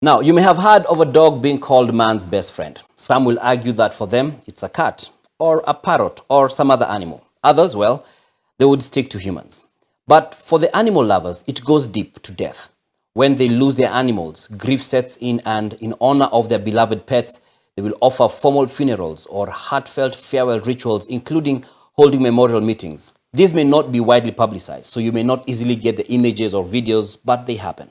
Now, you may have heard of a dog being called man's best friend. Some will argue that for them, it's a cat or a parrot or some other animal. Others, well, they would stick to humans. But for the animal lovers, it goes deep to death. When they lose their animals, grief sets in, and in honor of their beloved pets, they will offer formal funerals or heartfelt farewell rituals, including holding memorial meetings. These may not be widely publicized, so you may not easily get the images or videos, but they happen.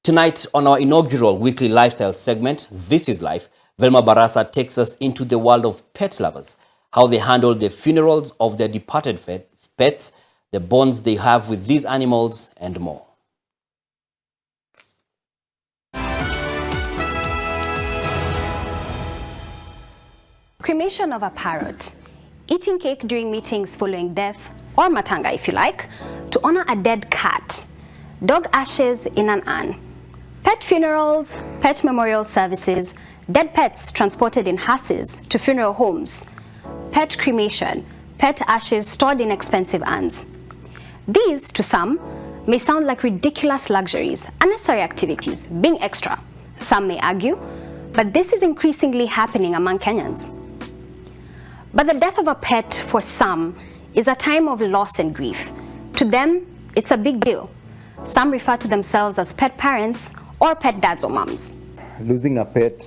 Tonight, on our inaugural weekly lifestyle segment, This is Life, Velma Barasa takes us into the world of pet lovers, how they handle the funerals of their departed pets, the bonds they have with these animals, and more. Cremation of a parrot, eating cake during meetings following death, or matanga if you like, to honor a dead cat, dog ashes in an urn, pet funerals, pet memorial services, dead pets transported in hearses to funeral homes, pet cremation, pet ashes stored in expensive urns. These, to some, may sound like ridiculous luxuries, unnecessary activities, being extra. Some may argue, but this is increasingly happening among Kenyans. But the death of a pet for some is a time of loss and grief. To them, it's a big deal. Some refer to themselves as pet parents or pet dads or moms. Losing a pet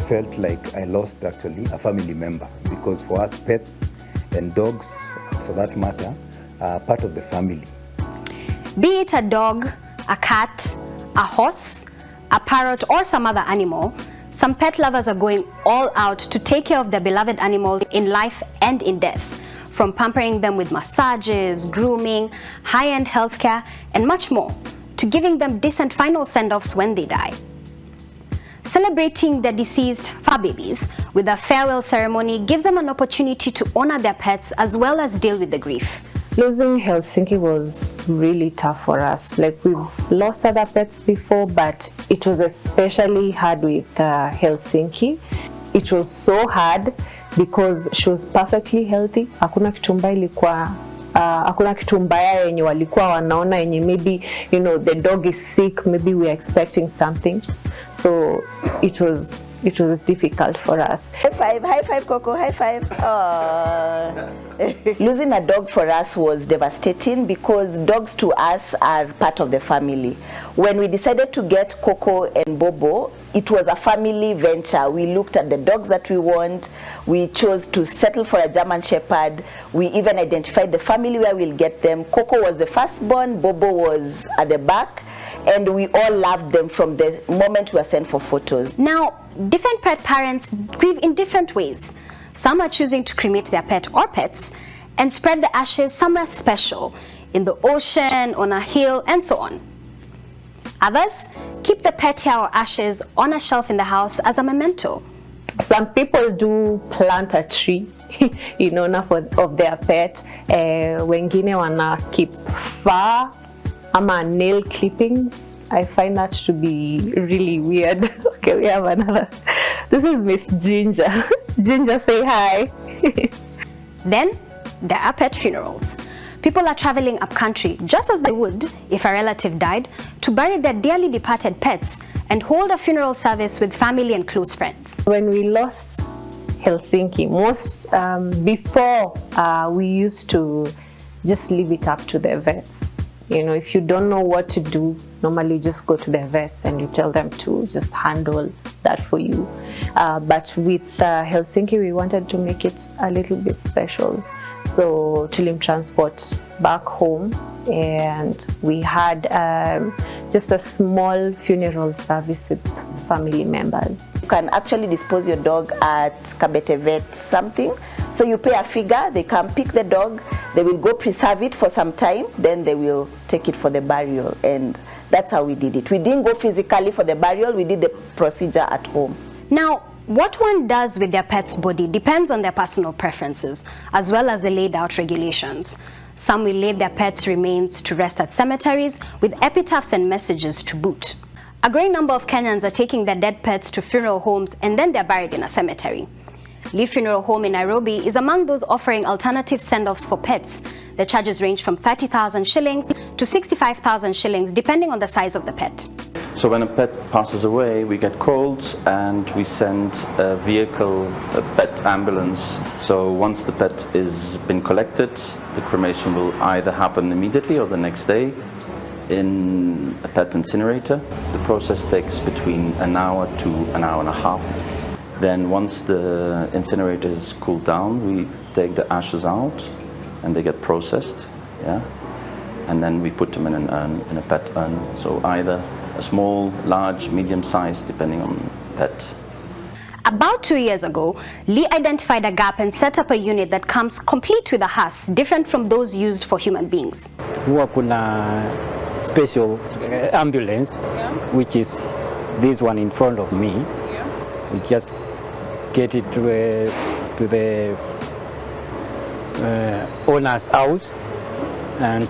felt like I lost actually a family member, because for us pets and dogs, for that matter, are part of the family. Be it a dog, a cat, a horse, a parrot or some other animal, some pet lovers are going all out to take care of their beloved animals in life and in death, from pampering them with massages, grooming, high-end healthcare, and much more, to giving them decent final send-offs when they die. Celebrating their deceased fur babies with a farewell ceremony gives them an opportunity to honor their pets as well as deal with the grief. Losing Helsinki was really tough for us. Like, we've lost other pets before, but it was especially hard with Helsinki. It was so hard because she was perfectly healthy. Hakuna kitu mbaya ilikuwa hakuna kitu mbaya yenye walikuwa wanaona yenye maybe, you know, the dog is sick, maybe we are expecting something. So it was difficult for us. High five, Coco, high five. Losing a dog for us was devastating because dogs to us are part of the family. When we decided to get Coco and Bobo, it was a family venture. We looked at the dogs that we want. We chose to settle for a German Shepherd. We even identified the family where we'll get them. Coco was the firstborn, Bobo was at the back, and we all loved them from the moment we were sent for photos. Now, different pet parents grieve in different ways. Some are choosing to cremate their pet or pets and spread the ashes somewhere special, in the ocean, on a hill, and so on. Others keep the pet hair or ashes on a shelf in the house as a memento. Some people do plant a tree in honor of their pet. Wengine wana keep fur ama nail clippings. I find that to be really weird. Okay, we have another. This is Miss Ginger. Ginger, say hi. Then there are pet funerals. People are traveling up country, just as they would if a relative died, to bury their dearly departed pets and hold a funeral service with family and close friends. When we lost Helsinki, before we used to just leave it up to the vets. You know, if you don't know what to do, normally you just go to the vets and you tell them to just handle that for you. But with Helsinki, we wanted to make it a little bit special. So Tulim transport back home, and we had just a small funeral service with family members. You can actually dispose your dog at Kabete Vet something. So you pay a figure, they come pick the dog, they will go preserve it for some time, then they will take it for the burial, and that's how we did it. We didn't go physically for the burial, we did the procedure at home. Now, what one does with their pet's body depends on their personal preferences, as well as the laid out regulations. Some will lay their pets' remains to rest at cemeteries with epitaphs and messages to boot. A growing number of Kenyans are taking their dead pets to funeral homes and then they're buried in a cemetery. Lee Funeral Home in Nairobi is among those offering alternative send-offs for pets. The charges range from 30,000 shillings to 65,000 shillings depending on the size of the pet. So when a pet passes away, we get called and we send a vehicle, a pet ambulance. So once the pet has been collected, the cremation will either happen immediately or the next day in a pet incinerator. The process takes between an hour to an hour and a half. Then once the incinerator is cooled down, we take the ashes out and they get processed, yeah? And then we put them in an urn, in a pet urn. So either a small, large, medium size, depending on pet. About 2 years ago, Lee identified a gap and set up a unit that comes complete with a hearse, different from those used for human beings. Huwa kuna special ambulance, which is this one in front of me. We just get it to the owner's house, and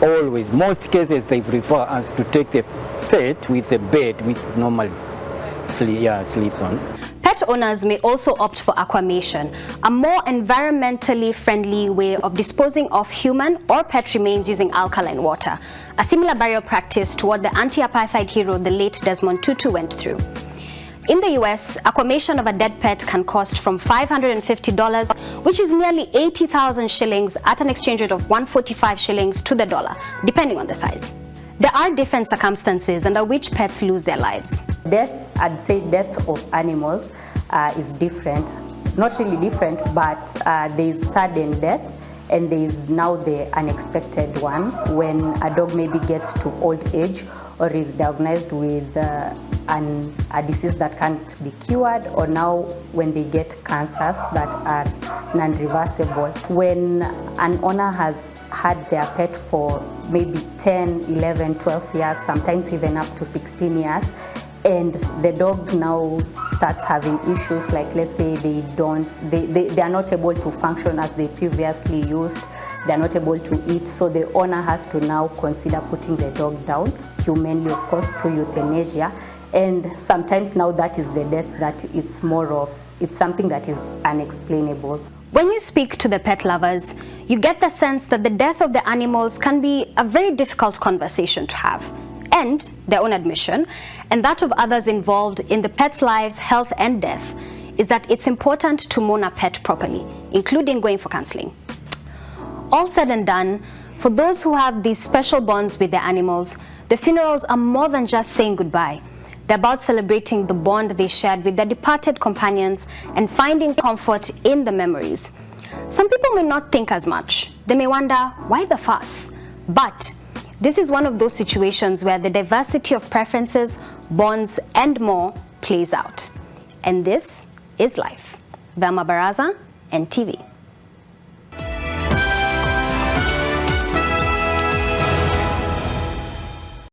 always, most cases, they prefer us to take the pet with a bed which normally sleeps on. Pet owners may also opt for aquamation, a more environmentally friendly way of disposing of human or pet remains using alkaline water, a similar burial practice to what the anti-apartheid hero, the late Desmond Tutu, went through. In the US, aquamation of a dead pet can cost from $550, which is nearly 80,000 shillings at an exchange rate of 145 shillings to the dollar, depending on the size. There are different circumstances under which pets lose their lives. Death, I'd say death of animals is different. Not really different, but there is sudden death and there is now the unexpected one when a dog maybe gets to old age or is diagnosed with a disease that can't be cured, or now when they get cancers that are non-reversible. When an owner has had their pet for maybe 10, 11, 12 years, sometimes even up to 16 years, and the dog now starts having issues like, let's say they are not able to function as they previously used, they are not able to eat, so the owner has to now consider putting the dog down, humanely of course, through euthanasia. And sometimes now that is the death that it's something that is unexplainable. When you speak to the pet lovers, you get the sense that the death of the animals can be a very difficult conversation to have. And their own admission, and that of others involved in the pet's lives, health and death, is that it's important to mourn a pet properly, including going for counseling. All said and done, for those who have these special bonds with their animals, the funerals are more than just saying goodbye. They're about celebrating the bond they shared with their departed companions and finding comfort in the memories. Some people may not think as much. They may wonder, why the fuss? But this is one of those situations where the diversity of preferences, bonds, and more plays out. And this is life. Velma Baraza, NTV.